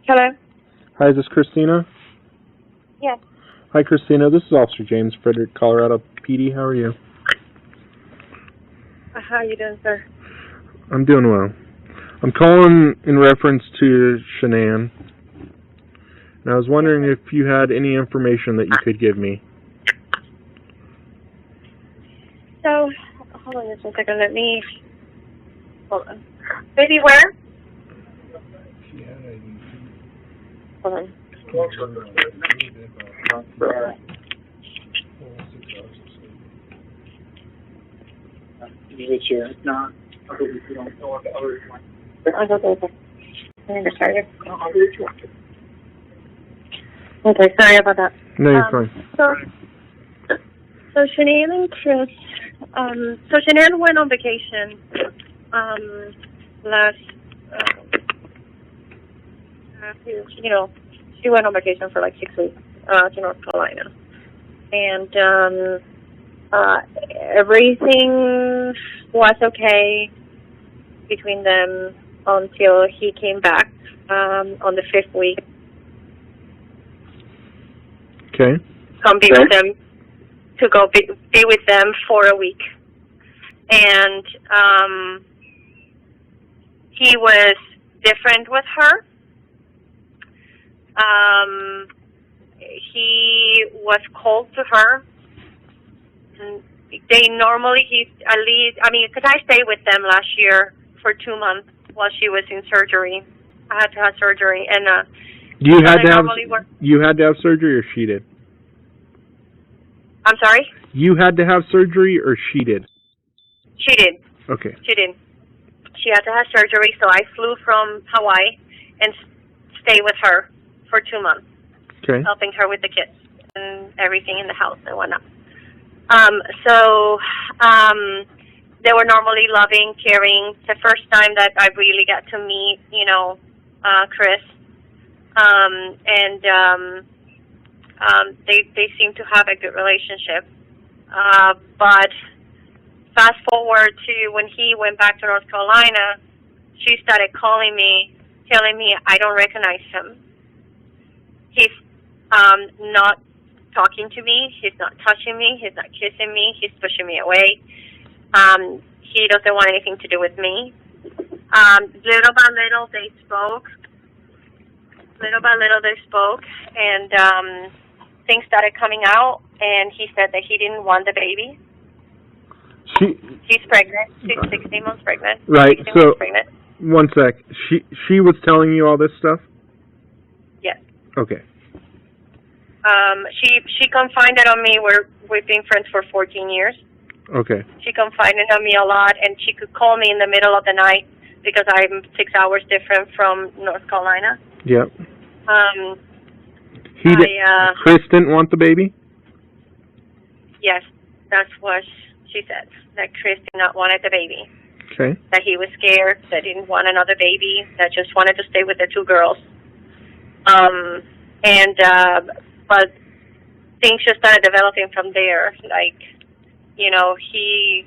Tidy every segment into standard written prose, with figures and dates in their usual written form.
Hello? Hi, is this Christina? Yes. Hi, Christina. This is Officer James Frederick, Colorado PD. How are you? How are you doing, sir? I'm doing well. I'm calling in reference to Shan'ann, and I was wondering if you had any information that you could give me. So, hold on just a second. Hold on. Baby, where? Hold on. Not. I'll go over. Okay, sorry about that. No, you're fine. So Shan'ann and Chris, so Shan'ann went on vacation, she went on vacation for like 6 weeks, to North Carolina. And, everything was okay between them until he came back, on the 5th week. Okay. Come be with them, to go be with them for a week. And he was different with her. He was cold to her. They normally, because I stayed with them last year for 2 months while she was in surgery. I had to have surgery, and you had to have surgery, or she did? I'm sorry? You had to have surgery, or she did? She did. Okay. She did. She had to have surgery, so I flew from Hawaii and stayed with her for 2 months. Okay. Helping her with the kids and everything in the house and whatnot. They were normally loving, caring. The first time that I really got to meet, Chris. They seem to have a good relationship. But fast forward to when he went back to North Carolina, she started calling me, telling me I don't recognize him. He's not talking to me. He's not touching me. He's not kissing me. He's pushing me away. He doesn't want anything to do with me. Little by little, they spoke. And things started coming out, and he said that he didn't want the baby. She's pregnant. She's 16 months pregnant. Right. So, pregnant. One sec. She was telling you all this stuff? Yes. Okay. She confided on me. We've been friends for 14 years. Okay. She confided on me a lot, and she could call me in the middle of the night because I'm 6 hours different from North Carolina. Yep. Chris didn't want the baby? Yes, that's what she said, that Chris did not want the baby. Okay. That he was scared, that he didn't want another baby, that just wanted to stay with the 2 girls. But things just started developing from there. Like, he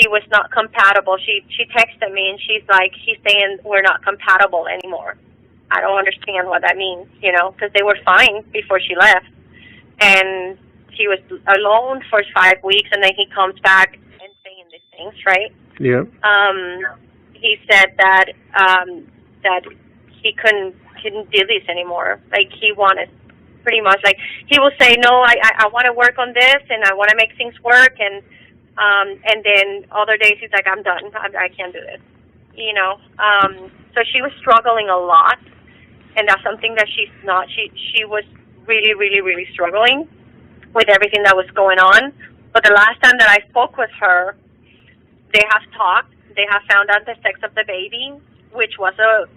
was not compatible. She texted me, and she's like, he's saying we're not compatible anymore. I don't understand what that means, because they were fine before she left. And he was alone for 5 weeks, and then he comes back and saying these things, right? Yeah. He said that he couldn't do this anymore. Like, he wanted pretty much, like, he will say, no, I want to work on this, and I want to make things work, and then other days he's like, I'm done. I can't do this, So she was struggling a lot, and that's something that she's not. She was really, really, really struggling with everything that was going on. But the last time that I spoke with her, they have talked. They have found out the sex of the baby, which was a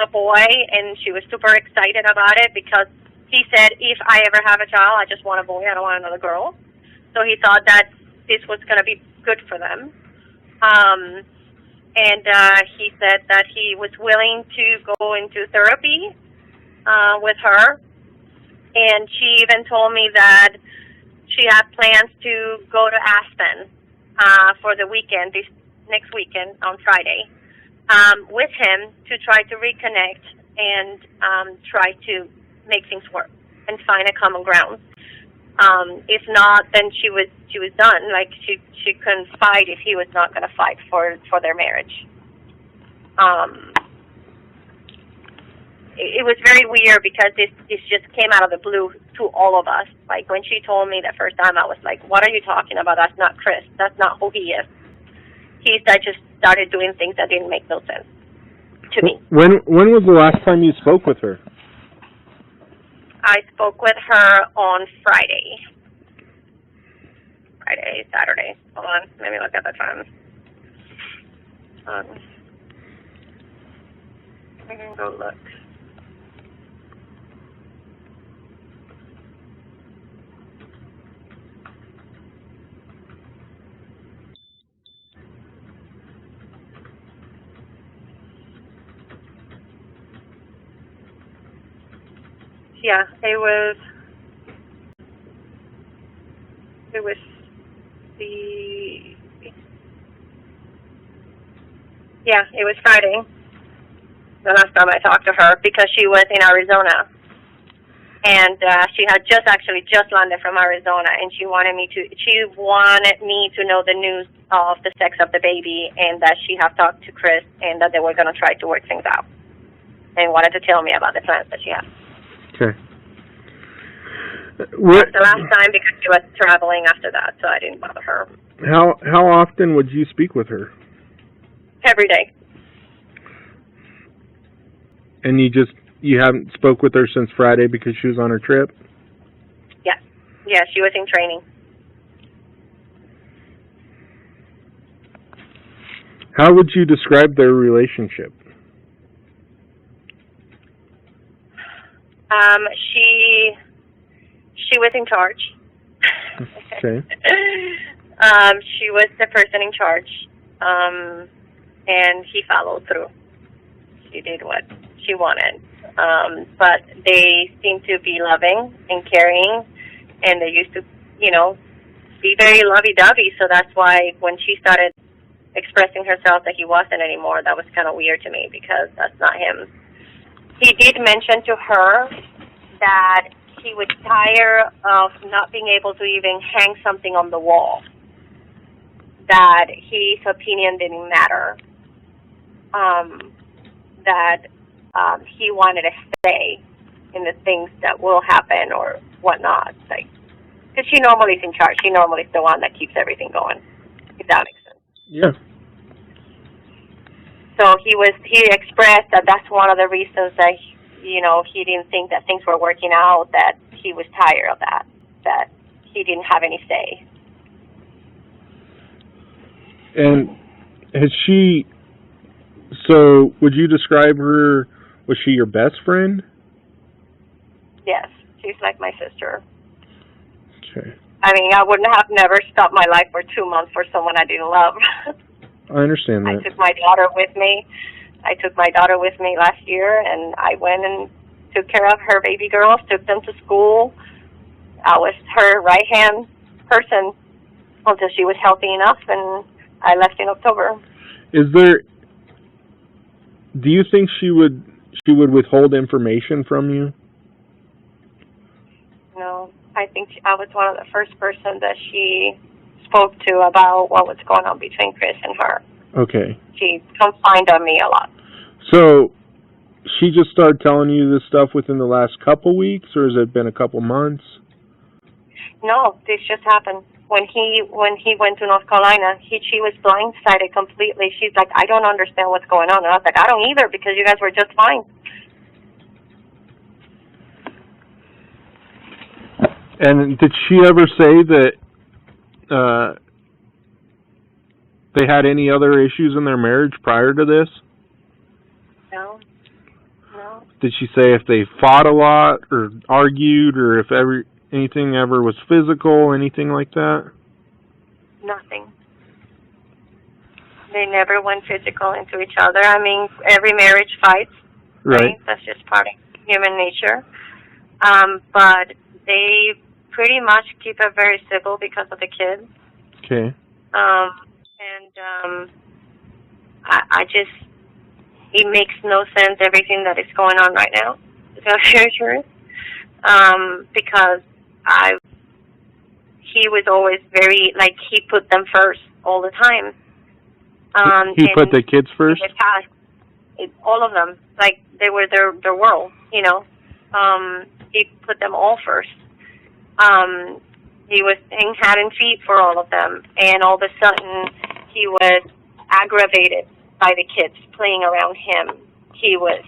boy, and she was super excited about it because he said, if I ever have a child, I just want a boy. I don't want another girl. So he thought that this was going to be good for them. And he said that he was willing to go into therapy with her. And she even told me that she had plans to go to Aspen for the weekend, this next weekend on Friday, with him to try to reconnect and try to make things work and find a common ground. If not, then she was done. Like she couldn't fight if he was not going to fight for their marriage. It was very weird because this just came out of the blue to all of us. Like when she told me the first time, I was like, "What are you talking about? That's not Chris. That's not who he is." That just started doing things that didn't make no sense to me. When was the last time you spoke with her? I spoke with her on Saturday. Hold on, let me look at the time. I can go look. Yeah, it was Friday, the last time I talked to her, because she was in Arizona. And she had just landed from Arizona, and she wanted me to know the news of the sex of the baby, and that she had talked to Chris, and that they were going to try to work things out, and wanted to tell me about the plans that she had. Okay. That's the last time, because she was traveling after that, so I didn't bother her. How often would you speak with her? Every day. And you haven't spoke with her since Friday because she was on her trip? Yes. Yeah, she was in training. How would you describe their relationship? She was in charge. Okay. She was the person in charge, and he followed through. She did what she wanted, but they seemed to be loving and caring, and they used to, be very lovey-dovey. So that's why when she started expressing herself that he wasn't anymore, that was kind of weird to me, because that's not him. He did mention to her that he was tired of not being able to even hang something on the wall, that his opinion didn't matter, that he wanted to stay in the things that will happen or whatnot. Like, because she normally is in charge. She normally is the one that keeps everything going, if that makes sense. Yeah. So he expressed that that's one of the reasons that, he didn't think that things were working out, that he was tired of that he didn't have any say. And so would you describe her, was she your best friend? Yes, she's like my sister. Okay. I mean, I wouldn't have never stopped my life for 2 months for someone I didn't love. I understand that. I took my daughter with me last year, and I went and took care of her baby girls, took them to school. I was her right-hand person until she was healthy enough, and I left in October. Do you think she would withhold information from you? No, I think I was one of the first person that she spoke to about what was going on between Chris and her. Okay. She confined on me a lot. So she just started telling you this stuff within the last couple weeks, or has it been a couple months? No, this just happened. When he went to North Carolina, she was blindsided completely. She's like, I don't understand what's going on. And I was like, I don't either, because you guys were just fine. And did she ever say that they had any other issues in their marriage prior to this? No. Did she say if they fought a lot or argued, or if anything ever was physical, anything like that? Nothing. They never went physical into each other. I mean, every marriage fights. Right? That's just part of human nature. But they pretty much keep it very civil because of the kids. Okay. I just, it makes no sense, everything that is going on right now. So sure. Because he was always very, like, he put them first all the time. He put the kids first? All of them. Like, they were their world, you know. He put them all first. He was having feet for all of them, and all of a sudden he was aggravated by the kids playing around him. He was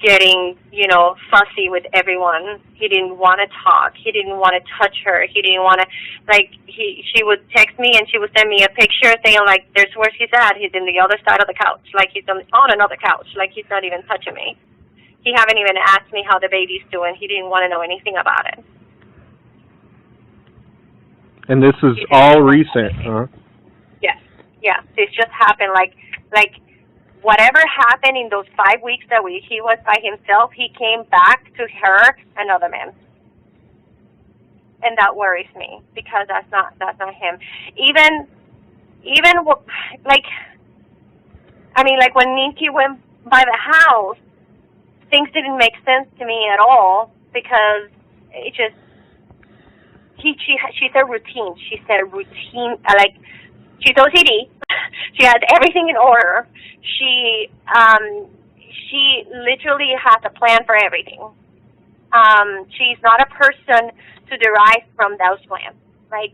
getting, you know, fussy with everyone. He didn't want to talk. He didn't want to touch her. He didn't want to, like, she would text me and she would send me a picture saying, like, there's where he's at. He's in the other side of the couch. Like, he's on another couch. Like, he's not even touching me. He haven't even asked me how the baby's doing. He didn't want to know anything about it. And this is all recent, huh? Yes. Yeah. This just happened, like, whatever happened in those 5 weeks that he was by himself, he came back to her, another man. And that worries me, because that's not him. Even like, I mean, like, when Nikki went by the house, things didn't make sense to me at all, because it just, she said routine. She said routine, like, she's OCD. She has everything in order. She literally has a plan for everything. She's not a person to derive from those plans. Like,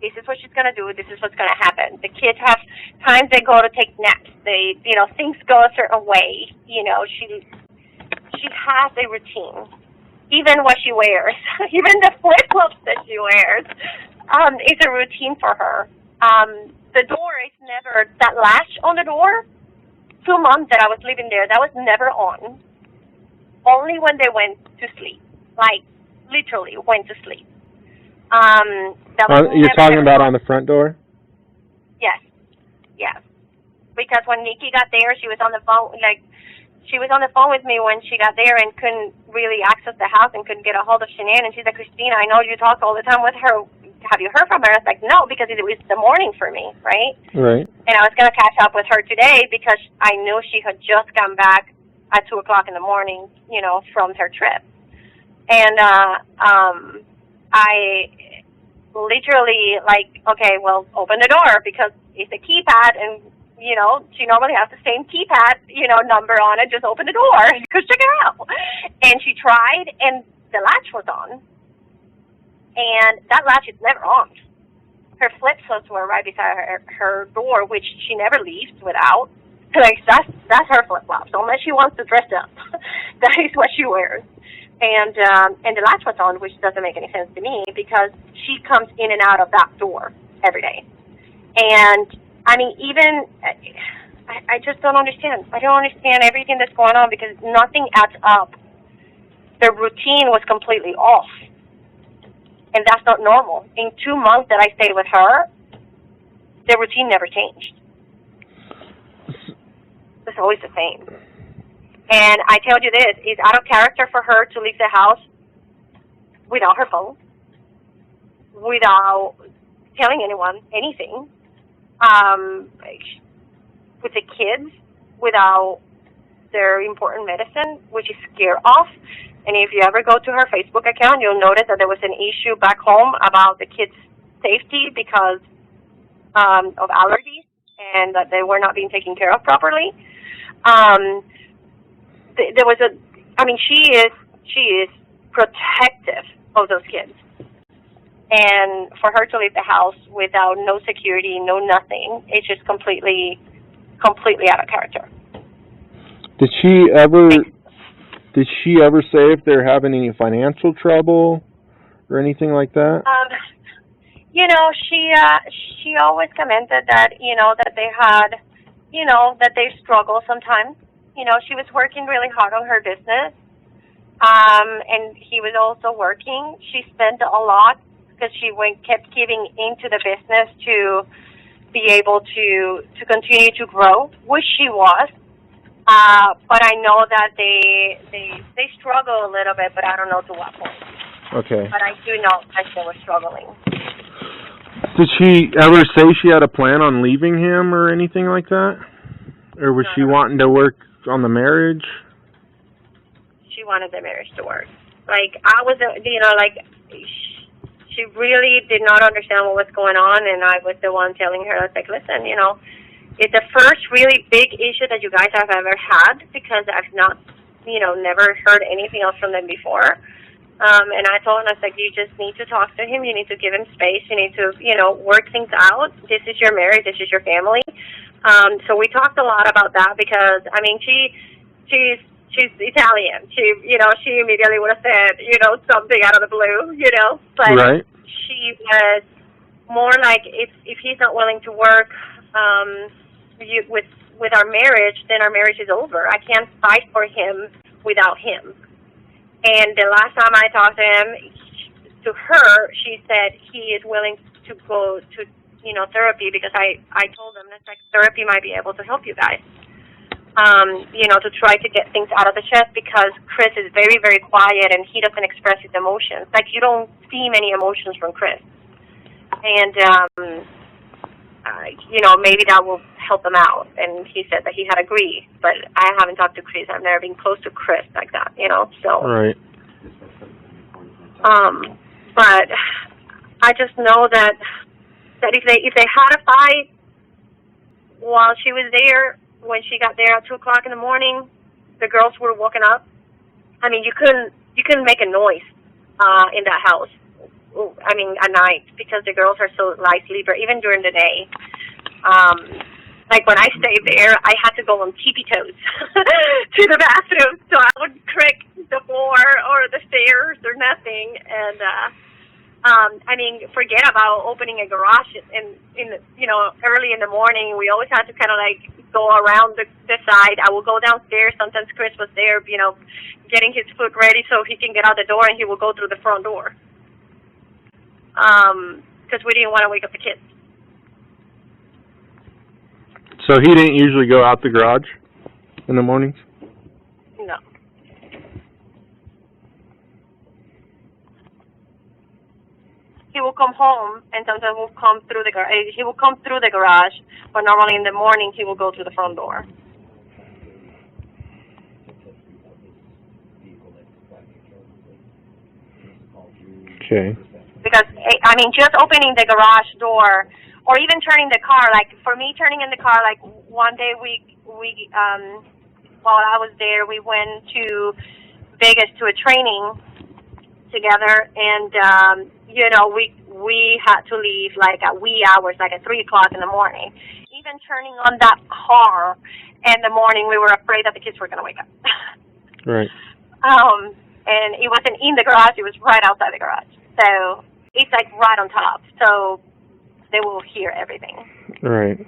this is what she's going to do. This is what's going to happen. The kids have times they go to take naps. They, you know, things go a certain way. You know, she has a routine. Even what she wears, even the flip-flops that she wears, is a routine for her. The door is never, that latch on the door, 2 months that I was living there, that was never on. Only when they went to sleep. Like, literally went to sleep. You're talking about on the front door? Yes. Yes. Because when Nikki got there, she was on the phone, like, she was on the phone with me when she got there and couldn't really access the house and couldn't get a hold of Shan'ann. And she's like, Christina, I know you talk all the time with her. Have you heard from her? I was like, no, because it was the morning for me, right? Right. And I was going to catch up with her today because I knew she had just come back at 2 o'clock in the morning, you know, from her trip. And I literally, like, okay, well, open the door because it's a keypad and, you know, she normally has the same keypad, you know, number on it. Just open the door. Because check it out. And she tried, and the latch was on. And that latch is never on. Her flip-flops were right beside her door, which she never leaves without. Like, that's her flip-flops. Unless she wants to dress up, that is what she wears. And the latch was on, which doesn't make any sense to me because she comes in and out of that door every day. And I mean, even I just don't understand. I don't understand everything that's going on because nothing adds up. The routine was completely off. And that's not normal. In 2 months that I stayed with her, the routine never changed. It's always the same. And I tell you this, it's out of character for her to leave the house without her phone, without telling anyone anything, with the kids, without their important medicine, which is scare off. And if you ever go to her Facebook account, you'll notice that there was an issue back home about the kids' safety because of allergies and that they were not being taken care of properly. There was she is protective of those kids. And for her to leave the house without no security, no nothing, it's just completely out of character. Did she ever say if they're having any financial trouble or anything like that? You know, she always commented that, you know, that they had, you know, that they struggle sometimes. You know, she was working really hard on her business, and he was also working. She spent a lot because she kept giving into the business to be able to continue to grow, which she was. But I know that they struggle a little bit, but I don't know to what point. Okay. But I do know that they were struggling. Did she ever say she had a plan on leaving him or anything like that? Or was she wanting to work on the marriage? She wanted the marriage to work. Like, I was, like, she really did not understand what was going on, and I was the one telling her, I was like, listen, it's the first really big issue that you guys have ever had, because I've not, never heard anything else from them before. And I told him, I was like, you just need to talk to him. You need to give him space. You need to, work things out. This is your marriage. This is your family. So we talked a lot about that because, I mean, she's Italian. She immediately would have said, something out of the blue, But right. she was more like, if he's not willing to work with our marriage, then our marriage is over. I can't fight for him without him. And the last time I talked to him, to her, she said he is willing to go to, therapy, because I told him that therapy might be able to help you guys, to try to get things out of the chest, because Chris is very, very quiet and he doesn't express his emotions. Like, you don't see many emotions from Chris. And, maybe that will help him out. And he said that he had agreed, but I haven't talked to Chris. I've never been close to Chris like that, so. Right. But I just know that if they had a fight while she was there, when she got there at 2:00 in the morning, the girls were woken up. I mean, you couldn't make a noise in that house. I mean, at night, because the girls are so light sleeper, even during the day. Like, when I stayed there, I had to go on tippy toes to the bathroom, so I would creak the floor or the stairs or nothing. And I mean, forget about opening a garage early in the morning. We always had to kind of go around the side. I will go downstairs. Sometimes Chris was there, getting his food ready so he can get out the door, and he will go through the front door. Because we didn't want to wake up the kids. So he didn't usually go out the garage in the mornings? No. He will come home, and sometimes will come through the garage. He will come through the garage, but normally in the morning he will go through the front door. Okay. Because, I mean, just opening the garage door, or even turning the car, like, for me, turning in the car, like, one day while I was there, we went to Vegas to a training together, and, we had to leave, like, at wee hours, like at 3:00 in the morning. Even turning on that car in the morning, we were afraid that the kids were going to wake up. Right. And it wasn't in the garage, it was right outside the garage. So it's like right on top, so they will hear everything. Right.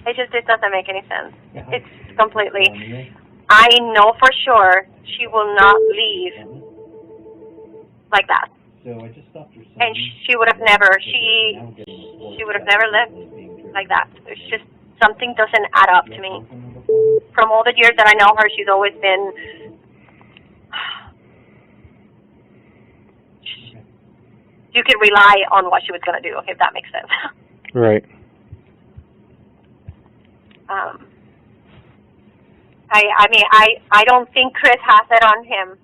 It doesn't make any sense. It's completely. I know for sure she will not leave like that. So I just stopped her. And she would have never. She would have never lived like that. It's just something doesn't add up to me. From all the years that I know her, she's always been. You could rely on what she was going to do, if that makes sense. Right. I don't think Chris has it on him.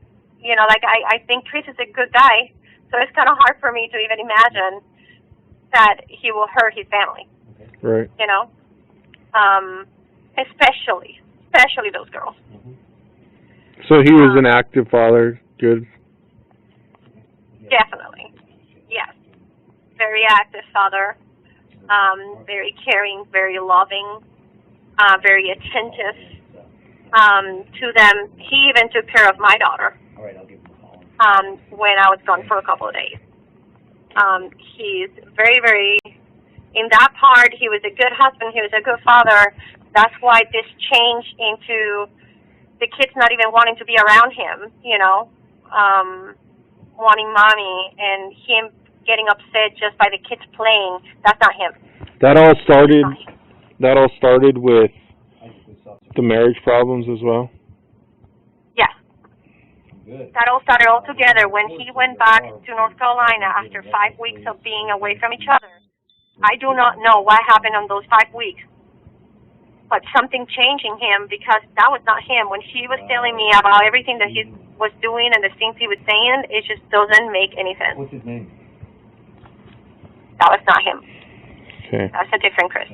I think Chris is a good guy, so it's kind of hard for me to even imagine that he will hurt his family. Right. Especially those girls. So he was an active father. Good. Definitely. Yes. Very active father. Very caring, very loving, very attentive to them. He even took care of my daughter when I was gone for a couple of days. He's very, very, in that part, he was a good husband, he was a good father. That's why this changed into the kids not even wanting to be around him, wanting mommy, and him getting upset just by the kids playing. That's not him. That all started with the marriage problems as well? Yes. That all started all together when he went back to North Carolina after 5 weeks of being away from each other. I do not know what happened on those 5 weeks. but something changing him, because that was not him. When he was telling me about everything that he was doing and the things he was saying, it just doesn't make any sense. What's his name? That was not him. Okay. That's a different Chris.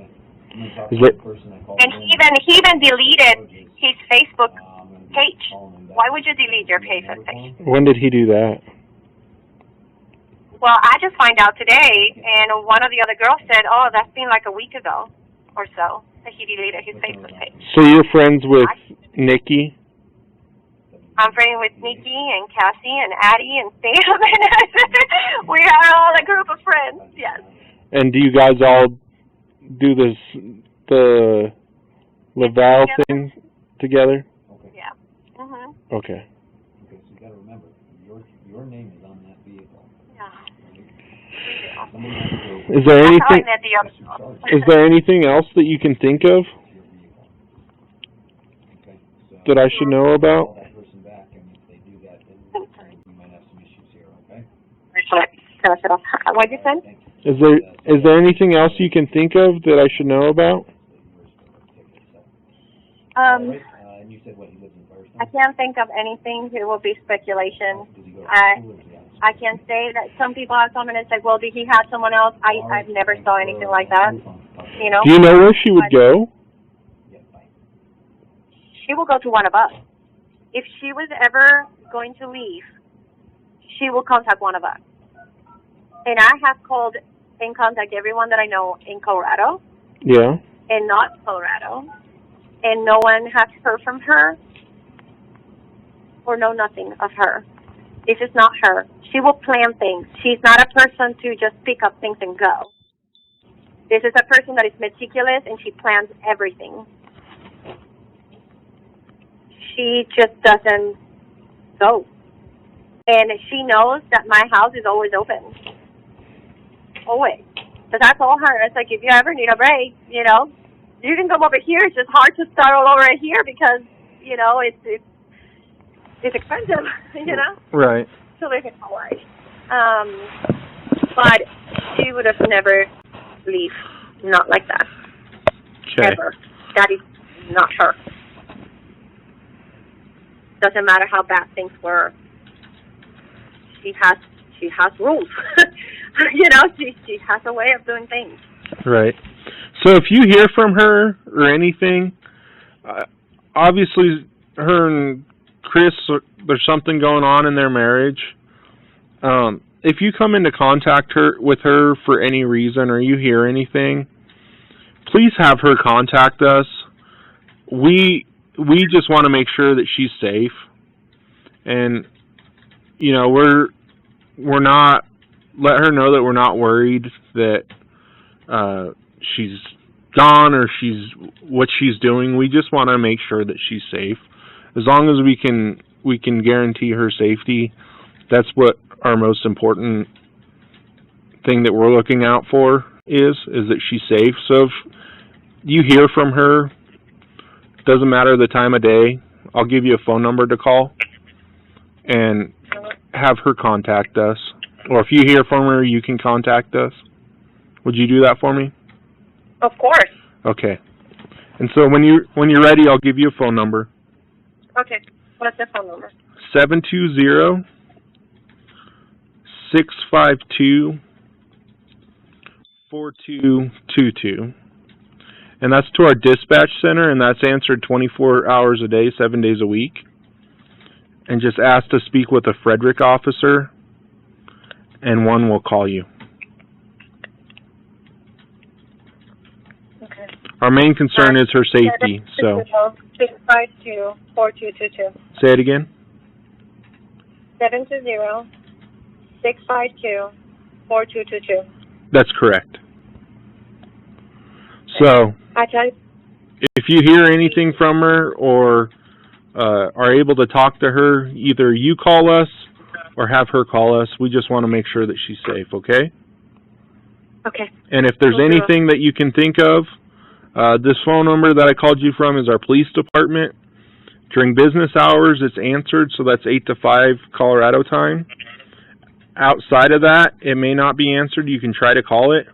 Is it? And he even deleted his Facebook page. Why would you delete your Facebook page? When did he do that? Well, I just find out today, and one of the other girls said, "Oh, that's been like a week ago or so that he deleted his Facebook page." So you're friends with Nikki? I'm friends with Nikki and Cassie and Addie and Sam, and we are all a group of friends. Yes. And do you guys all do the Laval thing together? Yeah. Mhm. Okay. Okay, so you got to remember, your name is on that vehicle. Yeah. Is there That's how I anything? met the other. Is there anything else that you can think of Okay, so that I should know about? call that person back, and if they do that, then we might have some issues here, okay? Can I set off? What'd you say? Is there anything else you can think of that I should know about? And you said what, he lives in Firestone? I can't think of anything. It will be speculation. Does he go I can say that some people have come in and said, "Well, did he have someone else?" I've never saw anything like that. You know. Do you know where she would go? She will go to one of us. If she was ever going to leave, she will contact one of us. And I have called and contacted everyone that I know in Colorado Yeah. and not Colorado, and no one has heard from her or know nothing of her. This is not her. She will plan things. She's not a person to just pick up things and go. This is a person that is meticulous, and she plans everything. She just doesn't go. And she knows that my house is always open. Always. Because I told her, it's like, if you ever need a break, you know, you can come over here. It's just hard to start all over here because, you know, it's expensive, you know? Right. To live in Hawaii. But she would have never leave. Not like that. Okay. Ever. That is not her. Doesn't matter how bad things were. She has rules. You know, she has a way of doing things. Right. So if you hear from her or anything, obviously her and Chris, there's something going on in their marriage. If you come into contact with her for any reason or you hear anything, please have her contact us. We just want to make sure that she's safe, and you know we're not, let her know that we're not worried that she's gone or what she's doing. We just want to make sure that she's safe. As long as we can guarantee her safety, that's what our most important thing that we're looking out for is that she's safe. So if you hear from her, doesn't matter the time of day, I'll give you a phone number to call and have her contact us. Or if you hear from her, you can contact us. Would you do that for me? Of course. Okay. And so when you're ready, I'll give you a phone number. Okay. What's the phone number? 720-652-4222. And that's to our dispatch center, and that's answered 24 hours a day, 7 days a week. And just ask to speak with a Frederick officer, and one will call you. Okay. Our main concern is her safety, so. 652-4222. Say it again. 720-652-4222. That's correct. So, I tell you. if you hear anything from her or are able to talk to her, either you call us or have her call us. We just want to make sure that she's safe, okay? Okay. And if there's anything that you can think of, this phone number that I called you from is our police department. During business hours, it's answered, so that's 8 to 5 Colorado time. Outside of that, it may not be answered. You can try to call it.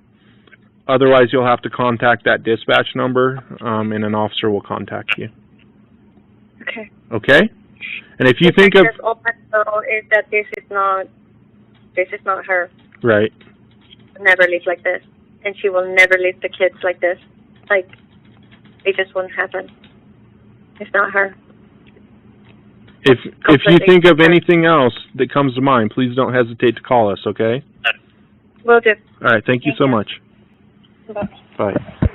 Otherwise, you'll have to contact that dispatch number, and an officer will contact you. Okay. Okay? And if you think of... Because all I know is that this is not her. Right. Never live like this. And she will never leave the kids like this. Like, it just won't happen. It's not her. If you think of anything else that comes to mind, please don't hesitate to call us, okay? Will do. All right, thank you so much. Bye. Bye.